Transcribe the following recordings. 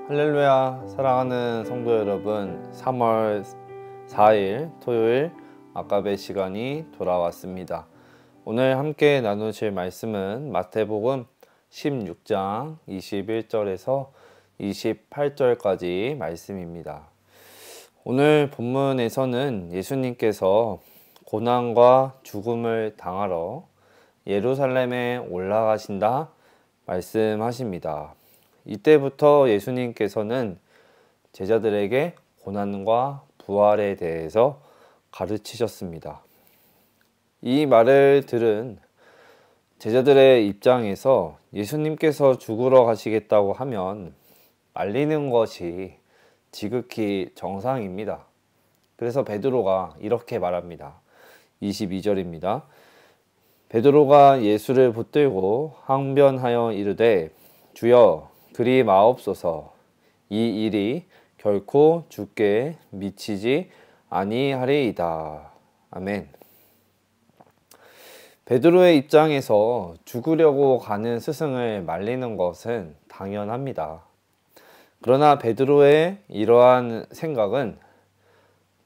할렐루야. 사랑하는 성도 여러분, 3월 4일 토요일 아까베 시간이 돌아왔습니다. 오늘 함께 나누실 말씀은 마태복음 16장 21절에서 28절까지 말씀입니다. 오늘 본문에서는 예수님께서 고난과 죽음을 당하러 예루살렘에 올라가신다 말씀하십니다. 이때부터 예수님께서는 제자들에게 고난과 부활에 대해서 가르치셨습니다. 이 말을 들은 제자들의 입장에서 예수님께서 죽으러 가시겠다고 하면 말리는 것이 지극히 정상입니다. 그래서 베드로가 이렇게 말합니다. 22절입니다. 베드로가 예수를 붙들고 항변하여 이르되 주여 그리 마옵소서. 이 일이 결코 주께 미치지 아니하리이다. 아멘. 베드로의 입장에서 죽으려고 가는 스승을 말리는 것은 당연합니다. 그러나 베드로의 이러한 생각은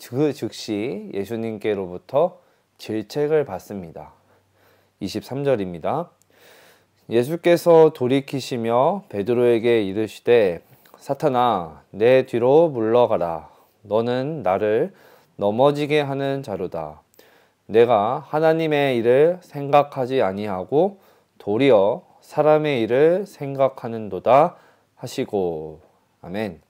그 즉시 예수님께로부터 질책을 받습니다. 23절입니다. 예수께서 돌이키시며 베드로에게 이르시되 사탄아 내 뒤로 물러가라. 너는 나를 넘어지게 하는 자로다. 내가 하나님의 일을 생각하지 아니하고 도리어 사람의 일을 생각하는도다 하시고. 아멘.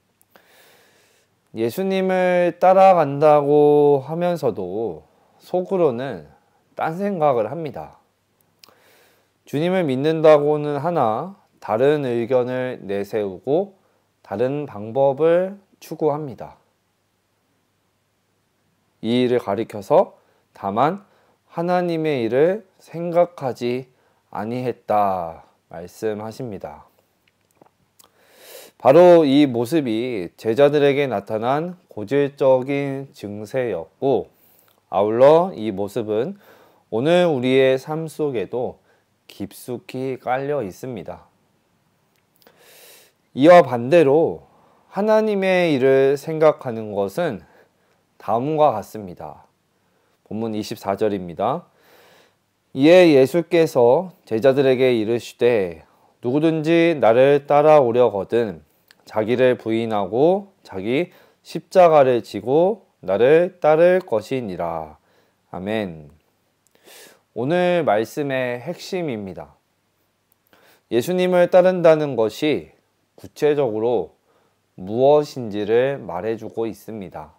예수님을 따라간다고 하면서도 속으로는 딴 생각을 합니다. 주님을 믿는다고는 하나 다른 의견을 내세우고 다른 방법을 추구합니다. 이 일을 가리켜서 다만 하나님의 일을 생각하지 아니했다 말씀하십니다. 바로 이 모습이 제자들에게 나타난 고질적인 증세였고, 아울러 이 모습은 오늘 우리의 삶 속에도 깊숙이 깔려 있습니다. 이와 반대로 하나님의 일을 생각하는 것은 다음과 같습니다. 본문 24절입니다. 이에 예수께서 제자들에게 이르시되 누구든지 나를 따라오려거든 자기를 부인하고 자기 십자가를 지고 나를 따를 것이니라. 아멘. 오늘 말씀의 핵심입니다. 예수님을 따른다는 것이 구체적으로 무엇인지를 말해주고 있습니다.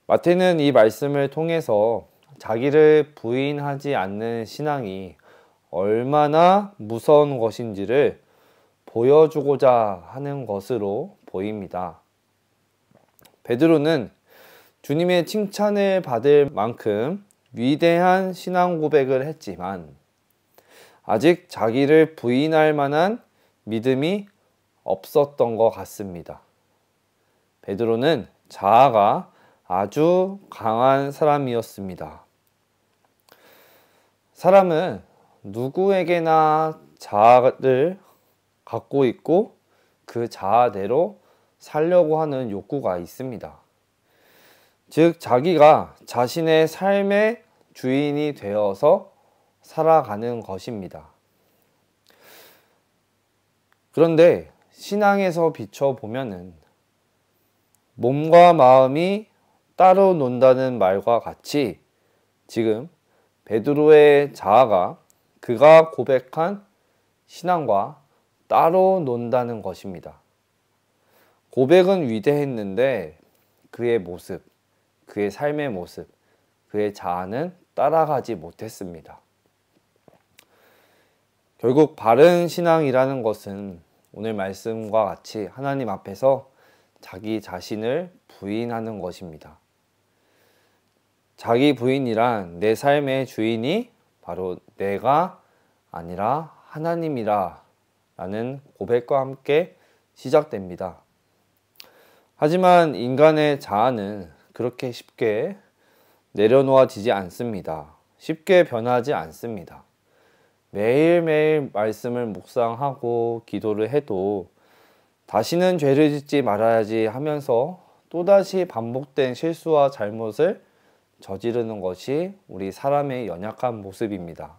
마태는 이 말씀을 통해서 자기를 부인하지 않는 신앙이 얼마나 무서운 것인지를 보여주고자 하는 것으로 보입니다. 베드로는 주님의 칭찬을 받을 만큼 위대한 신앙 고백을 했지만 아직 자기를 부인할 만한 믿음이 없었던 것 같습니다. 베드로는 자아가 아주 강한 사람이었습니다. 사람은 누구에게나 자아를 갖고 있고 그 자아대로 살려고 하는 욕구가 있습니다. 즉 자기가 자신의 삶의 주인이 되어서 살아가는 것입니다. 그런데 신앙에서 비춰보면은 몸과 마음이 따로 논다는 말과 같이 지금 베드로의 자아가 그가 고백한 신앙과 따로 논다는 것입니다. 고백은 위대했는데 그의 모습, 그의 삶의 모습, 그의 자아는 따라가지 못했습니다. 결국 바른 신앙이라는 것은 오늘 말씀과 같이 하나님 앞에서 자기 자신을 부인하는 것입니다. 자기 부인이란 내 삶의 주인이 바로 내가 아니라 하나님이라 라는 고백과 함께 시작됩니다. 하지만 인간의 자아는 그렇게 쉽게 내려놓아지지 않습니다. 쉽게 변하지 않습니다. 매일매일 말씀을 묵상하고 기도를 해도 다시는 죄를 짓지 말아야지 하면서 또다시 반복된 실수와 잘못을 저지르는 것이 우리 사람의 연약한 모습입니다.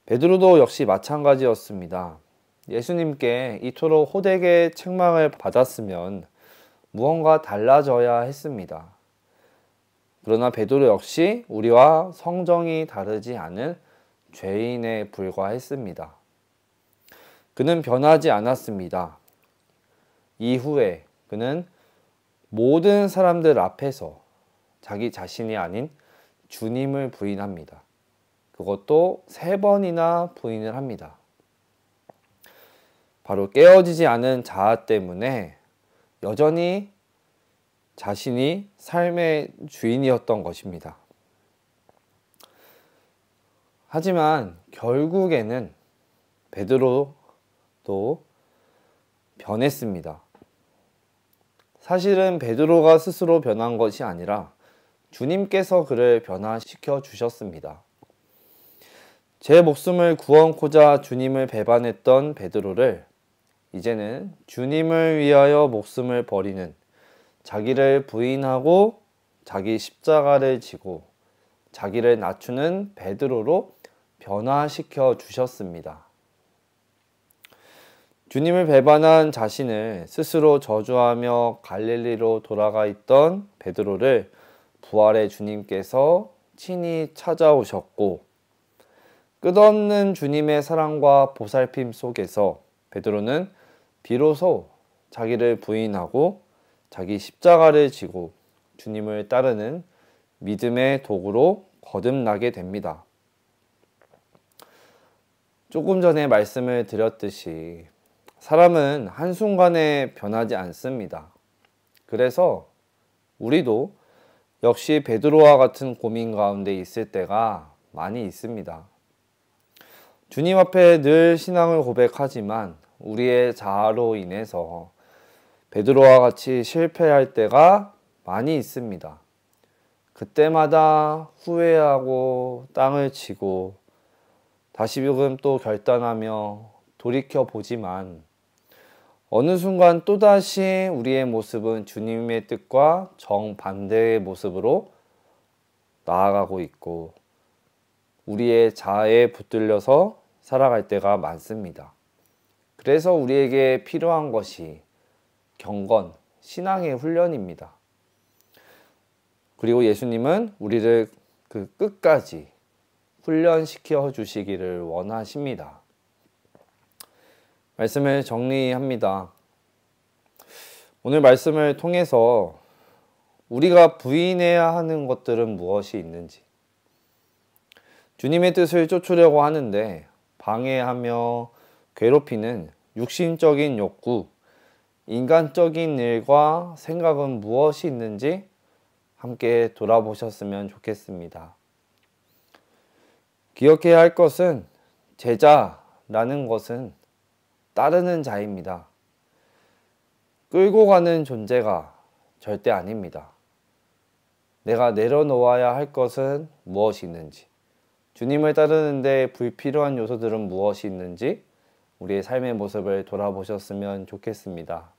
베드로도 역시 마찬가지였습니다. 예수님께 이토록 호되게 책망을 받았으면 무언가 달라져야 했습니다. 그러나 베드로 역시 우리와 성정이 다르지 않은 죄인에 불과했습니다. 그는 변하지 않았습니다. 이후에 그는 모든 사람들 앞에서 자기 자신이 아닌 주님을 부인합니다. 그것도 3번이나 부인을 합니다. 바로 깨어지지 않은 자아 때문에 여전히 자신이 삶의 주인이었던 것입니다. 하지만 결국에는 베드로도 변했습니다. 사실은 베드로가 스스로 변한 것이 아니라 주님께서 그를 변화시켜 주셨습니다. 제 목숨을 구원코자 주님을 배반했던 베드로를 이제는 주님을 위하여 목숨을 버리는, 자기를 부인하고 자기 십자가를 지고 자기를 낮추는 베드로로 변화시켜 주셨습니다. 주님을 배반한 자신을 스스로 저주하며 갈릴리로 돌아가 있던 베드로를 부활의 주님께서 친히 찾아오셨고, 끝없는 주님의 사랑과 보살핌 속에서 베드로는 비로소 자기를 부인하고 자기 십자가를 지고 주님을 따르는 믿음의 도구로 거듭나게 됩니다. 조금 전에 말씀을 드렸듯이 사람은 한순간에 변하지 않습니다. 그래서 우리도 역시 베드로와 같은 고민 가운데 있을 때가 많이 있습니다. 주님 앞에 늘 신앙을 고백하지만 우리의 자아로 인해서 베드로와 같이 실패할 때가 많이 있습니다. 그때마다 후회하고 땅을 치고 다시금 또 결단하며 돌이켜보지만 어느 순간 또다시 우리의 모습은 주님의 뜻과 정반대의 모습으로 나아가고 있고 우리의 자아에 붙들려서 살아갈 때가 많습니다. 그래서 우리에게 필요한 것이 경건, 신앙의 훈련입니다. 그리고 예수님은 우리를 그 끝까지 훈련시켜 주시기를 원하십니다. 말씀을 정리합니다. 오늘 말씀을 통해서 우리가 부인해야 하는 것들은 무엇이 있는지, 주님의 뜻을 쫓으려고 하는데 방해하며 괴롭히는 육신적인 욕구, 인간적인 일과 생각은 무엇이 있는지 함께 돌아보셨으면 좋겠습니다. 기억해야 할 것은 제자라는 것은 따르는 자입니다. 끌고 가는 존재가 절대 아닙니다. 내가 내려놓아야 할 것은 무엇이 있는지, 주님을 따르는데 불필요한 요소들은 무엇이 있는지 우리의 삶의 모습을 돌아보셨으면 좋겠습니다.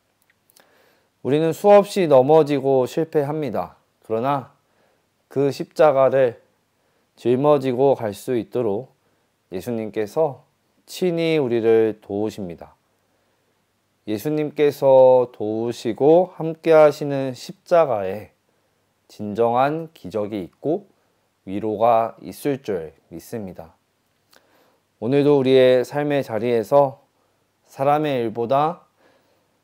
우리는 수없이 넘어지고 실패합니다. 그러나 그 십자가를 짊어지고 갈 수 있도록 예수님께서 친히 우리를 도우십니다. 예수님께서 도우시고 함께 하시는 십자가에 진정한 기적이 있고 위로가 있을 줄 믿습니다. 오늘도 우리의 삶의 자리에서 사람의 일보다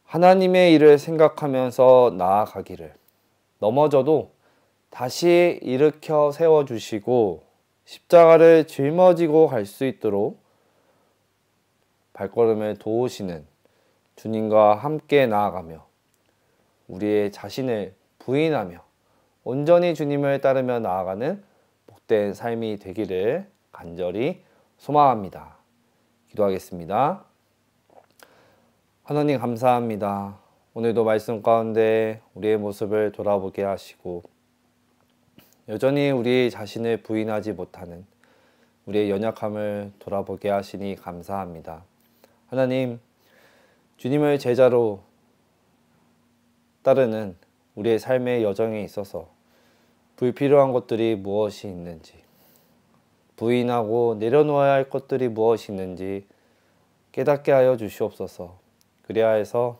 하나님의 일을 생각하면서 나아가기를, 넘어져도 다시 일으켜 세워주시고 십자가를 짊어지고 갈 수 있도록 발걸음을 도우시는 주님과 함께 나아가며 우리의 자신을 부인하며 온전히 주님을 따르며 나아가는 복된 삶이 되기를 간절히 소망합니다. 기도하겠습니다. 하나님 감사합니다. 오늘도 말씀 가운데 우리의 모습을 돌아보게 하시고 여전히 우리 자신을 부인하지 못하는 우리의 연약함을 돌아보게 하시니 감사합니다. 하나님, 주님을 제자로 따르는 우리의 삶의 여정에 있어서 불필요한 것들이 무엇이 있는지, 부인하고 내려놓아야 할 것들이 무엇이 있는지 깨닫게 하여 주시옵소서. 그리하 해서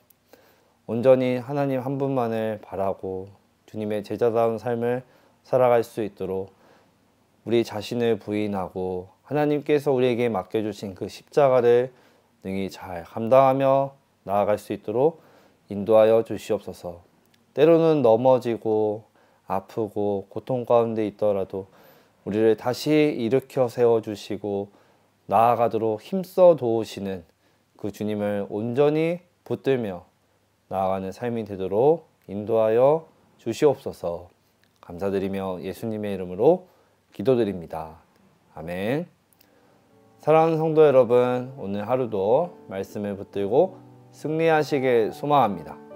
온전히 하나님 한 분만을 바라고 주님의 제자다운 삶을 살아갈 수 있도록 우리 자신을 부인하고 하나님께서 우리에게 맡겨주신 그 십자가를 능히 잘 감당하며 나아갈 수 있도록 인도하여 주시옵소서. 때로는 넘어지고 아프고 고통 가운데 있더라도 우리를 다시 일으켜 세워주시고 나아가도록 힘써 도우시는 그 주님을 온전히 붙들며 나아가는 삶이 되도록 인도하여 주시옵소서. 감사드리며 예수님의 이름으로 기도드립니다. 아멘. 사랑하는 성도 여러분, 오늘 하루도 말씀을 붙들고 승리하시길 소망합니다.